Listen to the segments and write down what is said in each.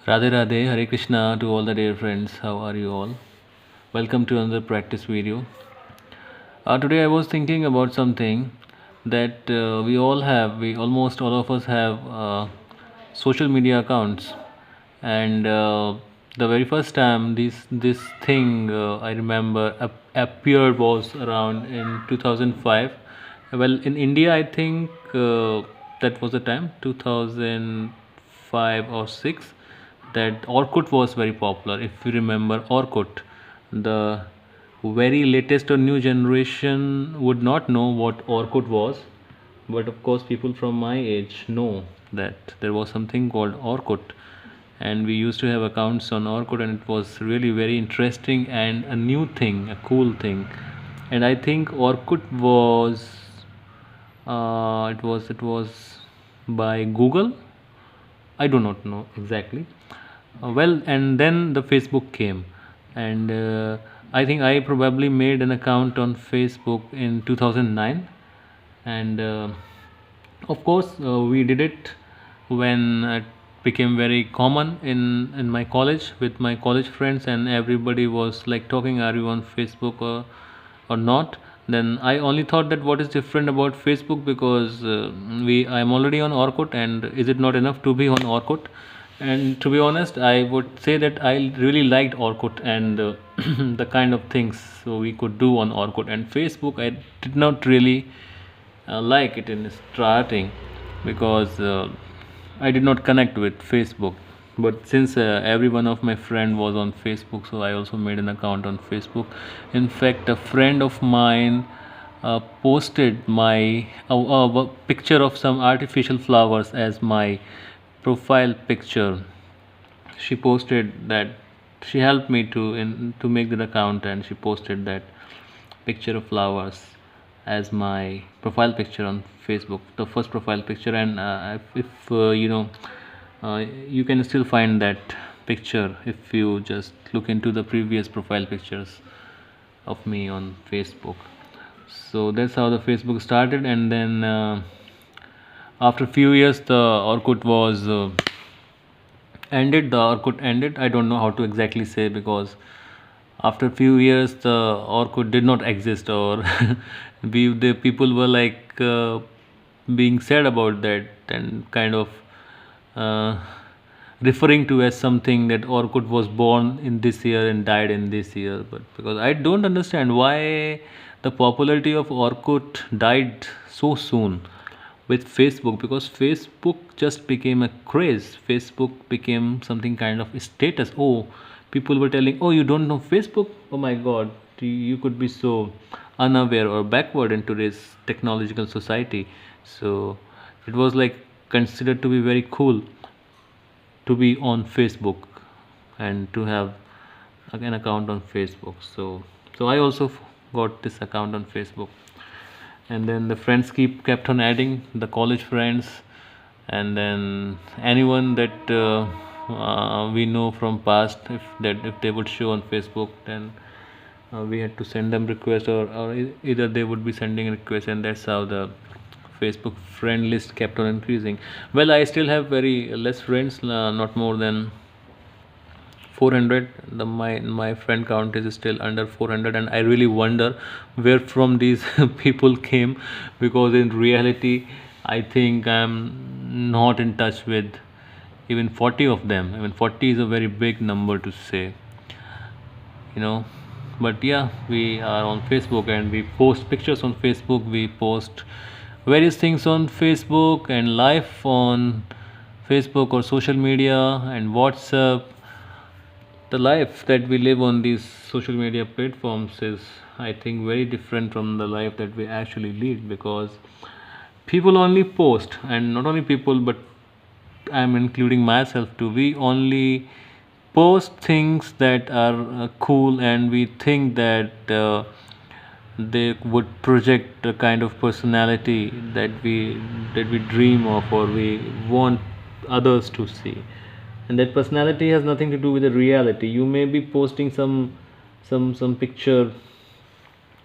Radhe Radhe, Hare Krishna to all the dear friends. How are you all? Welcome to another practice video. Today I was thinking about something that we almost all of us have social media accounts, and the very first time this thing I remember appeared was around in 2005. Well, in India, I think that was the time 2005 or 6 that Orkut was very popular. If you remember Orkut, the very latest or new generation would not know what Orkut was, but of course, people from my age know that there was something called Orkut, and we used to have accounts on Orkut, and it was really very interesting and a new thing, a cool thing. And I think Orkut was it was by Google. I do not know exactly. Well, and then the Facebook came, and I think I probably made an account on Facebook in 2009, and of course we did it when it became very common in my college with my college friends, and everybody was like talking, are you on Facebook or not? Then I only thought that what is different about Facebook, because we I am already on Orkut, and is it not enough to be on Orkut? And to be honest, I would say that I really liked Orkut, and the kind of things so we could do on Orkut. And Facebook, I did not really like it in starting, because I did not connect with Facebook. But since every one of my friend was on Facebook, so I also made an account on Facebook. In fact, a friend of mine posted my picture of some artificial flowers as my profile picture. She posted that, she helped me to make that account, and she posted that picture of flowers as my profile picture on Facebook, the first profile picture. And if you can still find that picture if you just look into the previous profile pictures of me on Facebook. So that's how the Facebook started, and then after a few years the Orkut was ended. The Orkut ended. I don't know how to exactly say, because after a few years the Orkut did not exist, or the people were like being sad about that, and kind of uh, referring to as something that Orkut was born in this year and died in this year. But because I don't understand why the popularity of Orkut died so soon with Facebook, because Facebook just became a craze. Facebook became something kind of status. Oh, people were telling, oh, you don't know Facebook? Oh my God, you could be so unaware or backward in today's technological society. So it was like considered to be very cool to be on Facebook and to have an account on Facebook. So I also got this account on Facebook, and then the friends kept on adding, the college friends, and then anyone that we know from past, if they would show on Facebook, then we had to send them request, or either they would be sending request, and that's how the Facebook friend list kept on increasing. Well, I still have very less friends, not more than 400. My friend count is still under 400, and I really wonder where from these people came, because in reality I think I'm not in touch with even 40 of them. I mean, 40 is a very big number to say, you know. But yeah, we are on Facebook, and we post pictures on Facebook, we post various things on Facebook, and live on Facebook or social media and WhatsApp. The life that we live on these social media platforms is, I think, very different from the life that we actually lead, because people only post, and not only people, but I'm including myself too, we only post things that are cool, and we think that they would project a kind of personality that we dream of, or we want others to see. And that personality has nothing to do with the reality. You may be posting some picture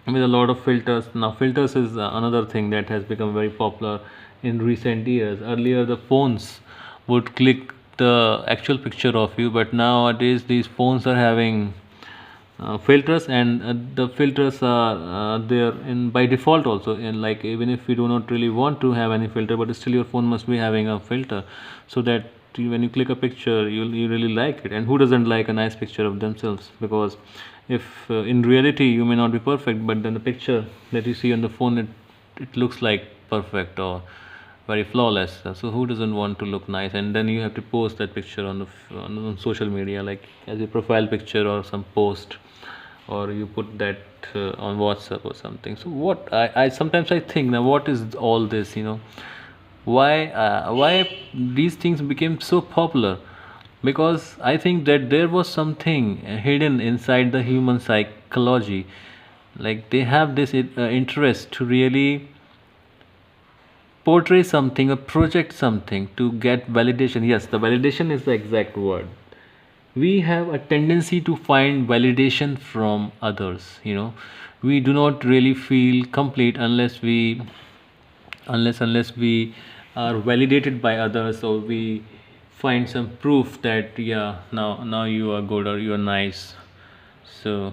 with a lot of filters. Now filters is another thing that has become very popular in recent years. Earlier the phones would click the actual picture of you. But nowadays these phones are having filters, and the filters are there in by default also, and like even if you do not really want to have any filter, but still your phone must be having a filter, so that when you click a picture you really like it. And who doesn't like a nice picture of themselves? Because if in reality you may not be perfect, but then the picture that you see on the phone, it looks like perfect or very flawless. So who doesn't want to look nice? And then you have to post that picture on the on social media, like as a profile picture or some post, or you put that on WhatsApp or something. So what I sometimes I think, now what is all this, why these things became so popular? Because I think that there was something hidden inside the human psychology. Like they have this interest to really portray something or project something to get validation. Yes, the validation is the exact word. We have a tendency to find validation from others. We do not really feel complete unless we are validated by others, or we find some proof that, yeah, now you are good or you are nice. So,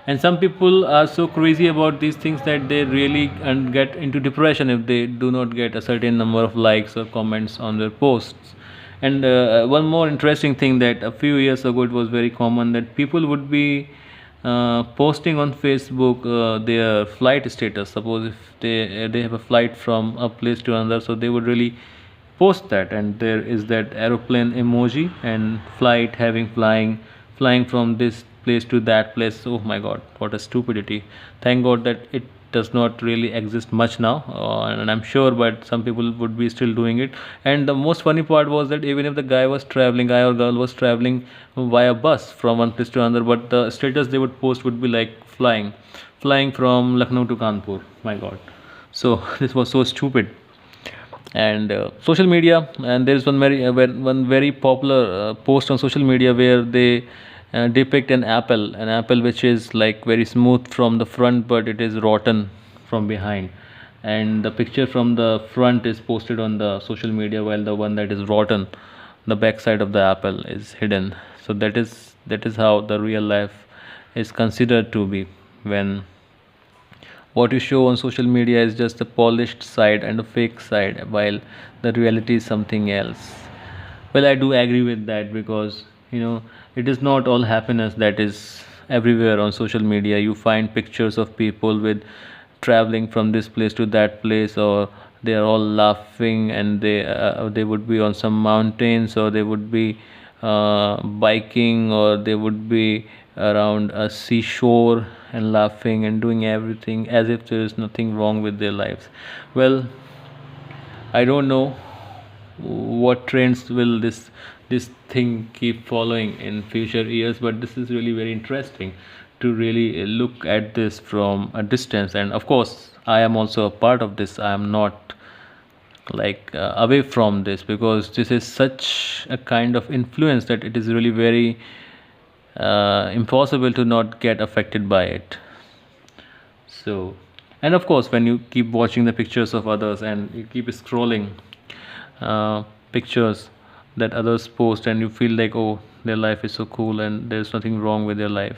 and some people are so crazy about these things that they really get into depression if they do not get a certain number of likes or comments on their posts. And one more interesting thing, that a few years ago it was very common that people would be posting on Facebook their flight status. Suppose if they have a flight from a place to another, so they would really post that, and there is that aeroplane emoji and flight having flying from this place to that place. Oh my god, what a stupidity. Thank god that it does not really exist much now, and I'm sure, but some people would be still doing it. And the most funny part was that even if the guy or girl was traveling via bus from one place to another, but the status they would post would be like flying from Lucknow to Kanpur. My god. So this was so stupid. And social media, and there is one very popular post on social media where they depict an apple which is like very smooth from the front, but it is rotten from behind. And the picture from the front is posted on the social media, while the one that is rotten, the back side of the apple, is hidden. So that is how the real life is considered to be, when what you show on social media is just a polished side and a fake side, while the reality is something else. Well, I do agree with that, because it is not all happiness that is everywhere on social media. You find pictures of people with traveling from this place to that place, or they are all laughing, and they would be on some mountains, or they would be biking, or they would be around a seashore and laughing and doing everything as if there is nothing wrong with their lives. Well, I don't know what trends will this thing keep following in future years, but this is really very interesting to really look at this from a distance. And of course, I am also a part of this. I am not like away from this, because this is such a kind of influence that it is really very impossible to not get affected by it. So, and of course, when you keep watching the pictures of others and you keep scrolling pictures that others post, and you feel like, oh, their life is so cool and there's nothing wrong with their life,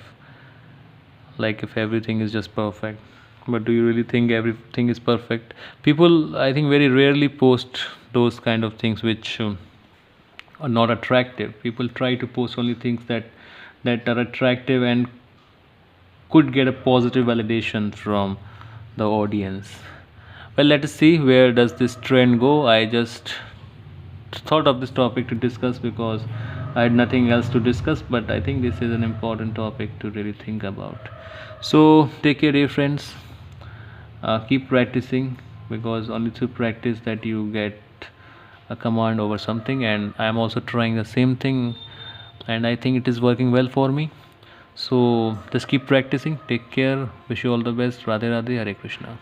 like if everything is just perfect. But do you really think everything is perfect? People, I think, very rarely post those kind of things which are not attractive. People try to post only things that are attractive and could get a positive validation from the audience. Well, let us see where does this trend go. I just thought of this topic to discuss because I had nothing else to discuss, but I think this is an important topic to really think about. So take care, dear friends. Keep practicing, because only through practice that you get a command over something. And I am also trying the same thing, and I think it is working well for me. So just keep practicing. Take care. Wish you all the best. Radhe Radhe. Hare Krishna.